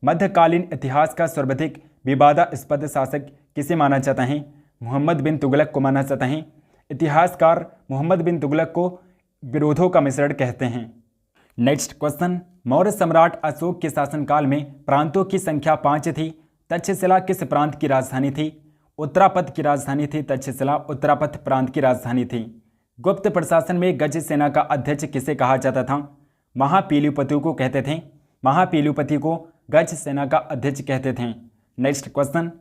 मध्यकालीन इतिहास का सर्वाधिक विवादास्पद शासक किसे माना जाता है? मोहम्मद बिन तुगलक को माना जाता है। इतिहासकार मोहम्मद बिन तुगलक को विरोधों का मिश्रण कहते हैं। नेक्स्ट क्वेश्चन, मौर्य सम्राट अशोक के शासनकाल में प्रांतों की संख्या 5 थी। तक्षशिला किस प्रांत की राजधानी थी? उत्तरापथ की राजधानी थी। तक्षशिला उत्तरापथ प्रांत की राजधानी थी। गुप्त प्रशासन में गज सेना का अध्यक्ष किसे कहा जाता था? महापीलुपति को कहते थे। महापीलुपति को गज सेना का अध्यक्ष कहते थे। नेक्स्ट क्वेश्चन,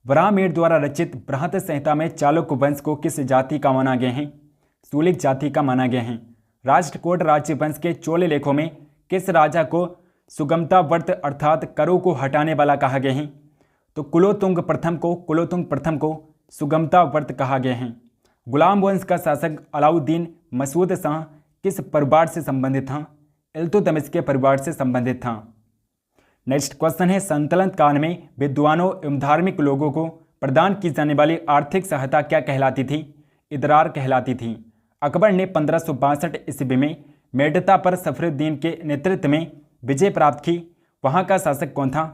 ब्राह्मण द्वारा रचित बृहत संहिता में चालुक्य वंश को किस जाति का माना गया है? सूलिक जाति का माना गया है। राष्ट्रकूट राज्यवंश के चोल लेखों में किस राजा को सुगमता व्रत अर्थात करों को हटाने वाला कहा गया है? तो कुलोतुंग प्रथम को सुगमता व्रत कहा गया है। गुलाम वंश का शासक अलाउद्दीन मसूद शाह किस परिवार से संबंधित था? इल्तुतमिश के परिवार से संबंधित था। नेक्स्ट क्वेश्चन है, संतुलन काल में विद्वानों एवं धार्मिक लोगों को प्रदान की जाने वाली आर्थिक सहायता क्या कहलाती थी? इदरार कहलाती थी। अकबर ने 1562 ईस्वी में मेड़ता पर सफरुद्दीन के नेतृत्व में विजय प्राप्त की। वहाँ का शासक कौन था?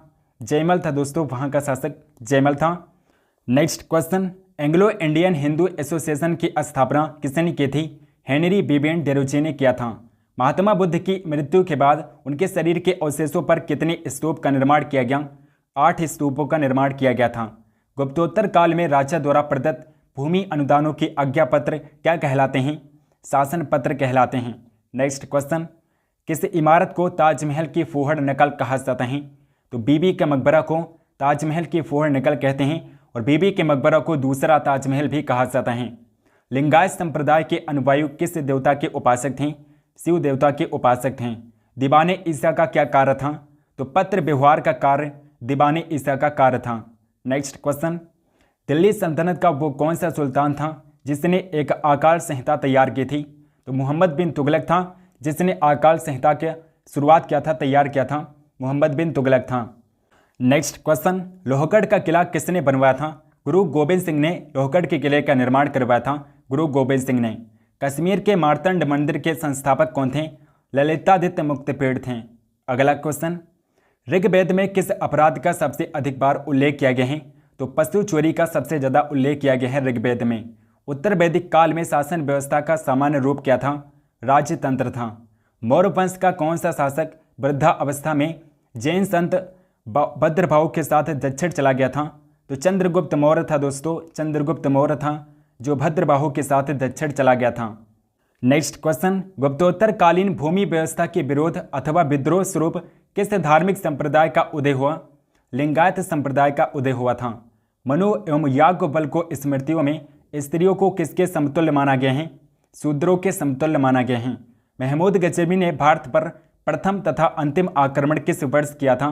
जयमल था दोस्तों। वहाँ का शासक जयमल था। Next question, Anglo Indian Hindu association की स्थापना किसने की थी? हेनरी बिबेन डेरोजी ने किया था। महात्मा बुद्ध की मृत्यु के बाद उनके शरीर के अवशेषों पर कितने स्तूप का निर्माण किया गया? 8 स्तूपों का निर्माण किया गया था। गुप्तोत्तर काल में राजा द्वारा प्रदत्त भूमि अनुदानों के आज्ञा पत्र क्या कहलाते हैं? शासन पत्र कहलाते हैं। नेक्स्ट क्वेश्चन, किस इमारत को ताजमहल की फोहड़ नकल कहा जाता है? तो बीबी के मकबरा को ताजमहल की फोहड़ नकल कहते हैं और बीबी के मकबरा को दूसरा ताजमहल भी कहा जाता है। लिंगायत संप्रदाय के अनुयायी किस देवता के उपासक थे? शिव देवता के उपासक थे। दीवाने ईसा का क्या कार्य था? तो पत्र व्यवहार का कार्य दीवाने ईसा का कार्य था। नेक्स्ट क्वेश्चन, दिल्ली सल्तनत का वो कौन सा सुल्तान था जिसने एक आकाल संहिता तैयार की थी? तो मोहम्मद बिन तुगलक था जिसने आकाल संहिता की शुरुआत किया था, तैयार किया था। मोहम्मद बिन तुगलक था। नेक्स्ट क्वेश्चन, लोहगढ़ का किला किसने बनवाया था? गुरु गोबिंद सिंह ने लोहगढ़ के किले का निर्माण करवाया था। गुरु गोबिंद सिंह ने। कश्मीर के मार्तंड मंदिर के संस्थापक कौन थे? ललितादित्य मुक्तपेड़ थे। अगला क्वेश्चन, ऋग्वेद में किस अपराध का सबसे अधिक बार उल्लेख किया गया है? तो पशु चोरी का सबसे ज़्यादा उल्लेख किया गया है ऋग्वेद में। उत्तर वैदिक काल में शासन व्यवस्था का सामान्य रूप क्या था? राजतंत्र था। मौर्य वंश का कौन सा शासक वृद्धा अवस्था में जैन संत भद्रभाव के साथ दक्षिण चला गया था? तो चंद्रगुप्त मौर्य था दोस्तों। चंद्रगुप्त मौर्य था जो भद्रबाहु के साथ दक्षिण चला गया था। नेक्स्ट क्वेश्चन, गुप्तोत्तर कालीन भूमि व्यवस्था के विरोध अथवा विद्रोह स्वरूप किस धार्मिक संप्रदाय का उदय हुआ? लिंगायत संप्रदाय का उदय हुआ था। मनु एवं याज्ञवल्क्य को स्मृतियों में स्त्रियों को किसके समतुल्य माना गया है? शूद्रों के समतुल्य माना गया है। महमूद गजनवी ने भारत पर प्रथम तथा अंतिम आक्रमण किस वर्ष किया था?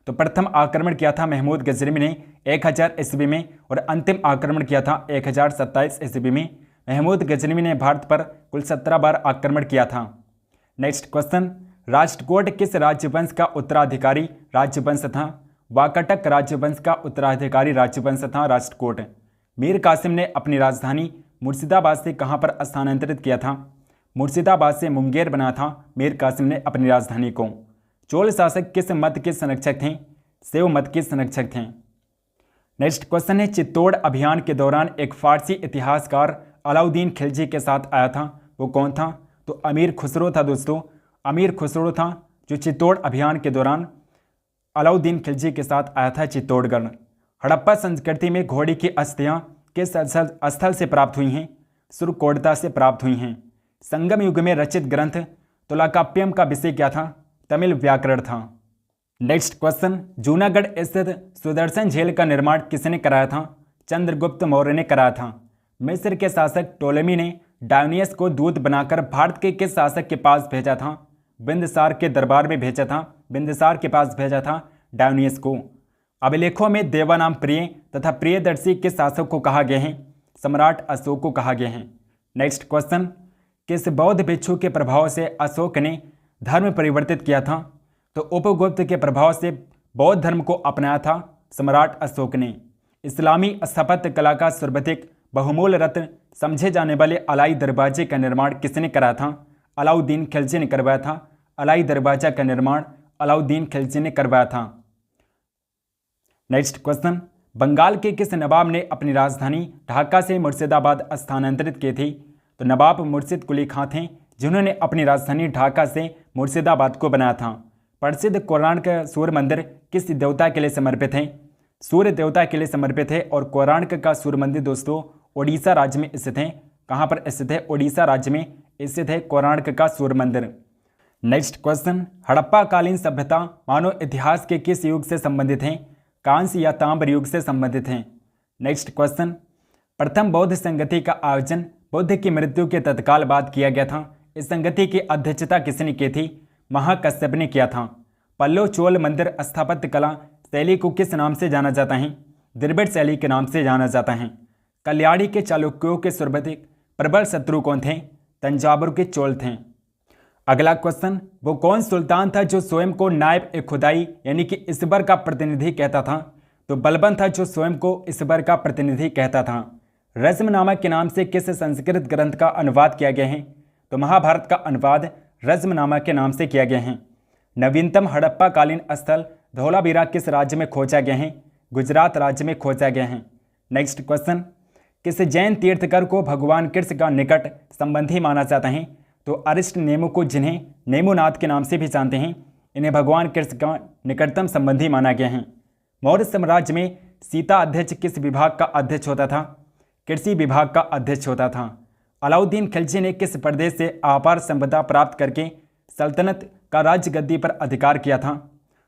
तो प्रथम आक्रमण किया था महमूद गजनवी ने 1000 ईस्वी में और अंतिम आक्रमण किया था 1027 ईस्वी में। महमूद गजनवी ने भारत पर कुल 17 बार आक्रमण किया था। नेक्स्ट क्वेश्चन, राष्ट्रकूट किस राज्यवंश का उत्तराधिकारी राज्यवंश था? वाकाटक राजवंश का उत्तराधिकारी राजवंश था राष्ट्रकूट। मीर कासिम ने अपनी राजधानी मुर्शिदाबाद से कहां पर स्थानांतरित किया था? मुर्शिदाबाद से मुंगेर बना था मीर कासिम ने अपनी राजधानी को। चोल शासक किस मत के संरक्षक थे? शैव मत के संरक्षक थे। नेक्स्ट क्वेश्चन है, चित्तौड़ अभियान के दौरान एक फारसी इतिहासकार अलाउद्दीन खिलजी के साथ आया था, वो कौन था? तो अमीर खुसरो था दोस्तों, अमीर खुसरो था जो चित्तौड़ अभियान के दौरान अलाउद्दीन खिलजी के साथ आया था चित्तौड़गढ़। हड़प्पा संस्कृति में घोड़ी की अस्थियां किस स्थल से प्राप्त हुई हैं? सुरकोटता से प्राप्त हुई हैं। संगम युग में रचित ग्रंथ तुलाकाप्यम का विषय क्या था? तमिल व्याकरण था। नेक्स्ट क्वेश्चन, जूनागढ़ स्थित सुदर्शन झील का निर्माण किसने कराया था? चंद्रगुप्त मौर्य ने कराया था। मिस्र के शासक टोलेमी ने डायोनियस को दूत बनाकर भारत के किस शासक के पास भेजा था? बिंदुसार के दरबार में भेजा था, बिंदुसार के पास भेजा था डायोनियस को। अभिलेखों में देवानाम प्रिय तथा प्रियदर्शी किस शासक को कहा गया है? सम्राट अशोक को कहा गया है। नेक्स्ट क्वेश्चन, किस बौद्ध भिक्षु के प्रभाव से अशोक ने धर्म परिवर्तित किया था? तो उपगुप्त के प्रभाव से बौद्ध धर्म को अपनाया था सम्राट अशोक ने। इस्लामी स्थापत्य कला का सर्वाधिक बहुमूल्य रत्न समझे जाने वाले अलाई दरवाजे का निर्माण किसने कराया था? अलाउद्दीन खिलजी ने करवाया था। अलाई दरवाजा का निर्माण अलाउद्दीन खिलजी ने करवाया था। नेक्स्ट क्वेश्चन, बंगाल के किस नवाब ने अपनी राजधानी ढाका से मुर्शिदाबाद स्थानांतरित की थी? तो नवाब मुर्शिद कुली खां थे जिन्होंने अपनी राजधानी ढाका से मुर्शिदाबाद को बनाया था। प्रसिद्ध कोणार्क सूर्य मंदिर किस देवता के लिए समर्पित है? सूर्य देवता के लिए समर्पित है। और कोणार्क का सूर्य मंदिर दोस्तों ओडिशा राज्य में स्थित है। कहाँ पर स्थित है? ओडिशा राज्य में स्थित है कोणार्क का सूर्य मंदिर। नेक्स्ट क्वेश्चन, हड़प्पा कालीन सभ्यता मानव इतिहास के किस युग से संबंधित है? कांस्य या ताम्र युग से संबंधित हैं। नेक्स्ट क्वेश्चन, प्रथम बौद्ध संगति का आयोजन बुद्ध की मृत्यु के तत्काल बाद किया गया था। इस संगति की अध्यक्षता किसने की थी? महाकश्यप ने किया था। पल्लव चोल मंदिर स्थापत्य कला शैली को किस नाम से जाना जाता है? द्रविड़ शैली के नाम से जाना जाता है। कल्याणी के चालुक्यों के सर्वाधिक प्रबल शत्रु कौन थे? तंजावुर के चोल थे। अगला क्वेश्चन, वो कौन सुल्तान था जो स्वयं को नायब ए खुदाई यानी कि ईश्वर का प्रतिनिधि कहता था? तो बलबन था जो स्वयं को ईश्वर का प्रतिनिधि कहता था। रज्मनामा के नाम से किस संस्कृत ग्रंथ का अनुवाद किया गया है? तो महाभारत का अनुवाद रज्मनामा के नाम से किया गया है। नवीनतम हड़प्पा कालीन स्थल धौलावीरा किस राज्य में खोजा गया है? गुजरात राज्य में खोजा गया है। नेक्स्ट क्वेश्चन, किस जैन तीर्थकर को भगवान कृष्ण का निकट संबंधी माना जाता है? तो अरिष्ट नेमु को, जिन्हें नेमुनाथ के नाम से भी जानते हैं, इन्हें भगवान कृष्ण का निकटतम संबंधी माना गया है। मौर्य साम्राज्य में सीता अध्यक्ष किस विभाग का अध्यक्ष होता था? कृषि विभाग का अध्यक्ष होता था। अलाउद्दीन खिलजी ने किस प्रदेश से अपार संपदा प्राप्त करके सल्तनत का राज्य गद्दी पर अधिकार किया था?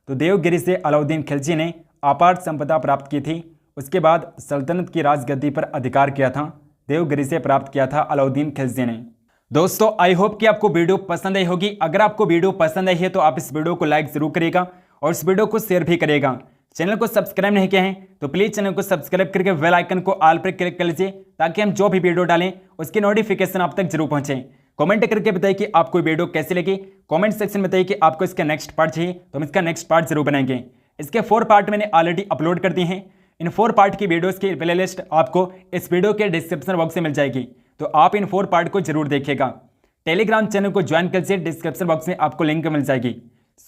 तो देवगिरी से अलाउद्दीन खिलजी ने अपार संपदा प्राप्त की थी। उसके बाद सल्तनत की राजगद्दी पर अधिकार किया था। देवगिरी से प्राप्त किया था अलाउद्दीन खिलजी ने। दोस्तों आई होप कि आपको वीडियो पसंद आई होगी। अगर आपको वीडियो पसंद आई है तो आप इस वीडियो को लाइक जरूर करिएगा और इस वीडियो को शेयर भी करिएगा। चैनल को सब्सक्राइब नहीं किया है तो प्लीज चैनल को सब्सक्राइब करके बेल आइकन को ऑल पर क्लिक कर लीजिए ताकि हम जो भी वीडियो डालें उसकी नोटिफिकेशन आप तक जरूर पहुंचे। कमेंट करके बताइए कि आपको वीडियो कैसी लगी। कमेंट सेक्शन में बताइए कि आपको इसका नेक्स्ट पार्ट चाहिए तो हम इसका नेक्स्ट पार्ट जरूर बनाएंगे। इसके 4 पार्ट मैंने ऑलरेडी अपलोड कर दिए हैं। इन 4 पार्ट की वीडियोस की प्लेलिस्ट आपको इस वीडियो के डिस्क्रिप्शन बॉक्स में मिल जाएगी, तो आप इन 4 पार्ट को जरूर देखिएगा। टेलीग्राम चैनल को ज्वाइन कर लीजिए, डिस्क्रिप्शन बॉक्स में आपको लिंक मिल जाएगी।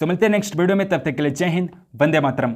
सो मिलते हैं नेक्स्ट वीडियो में, तब तक के लिए जय हिंद, वंदे मातरम।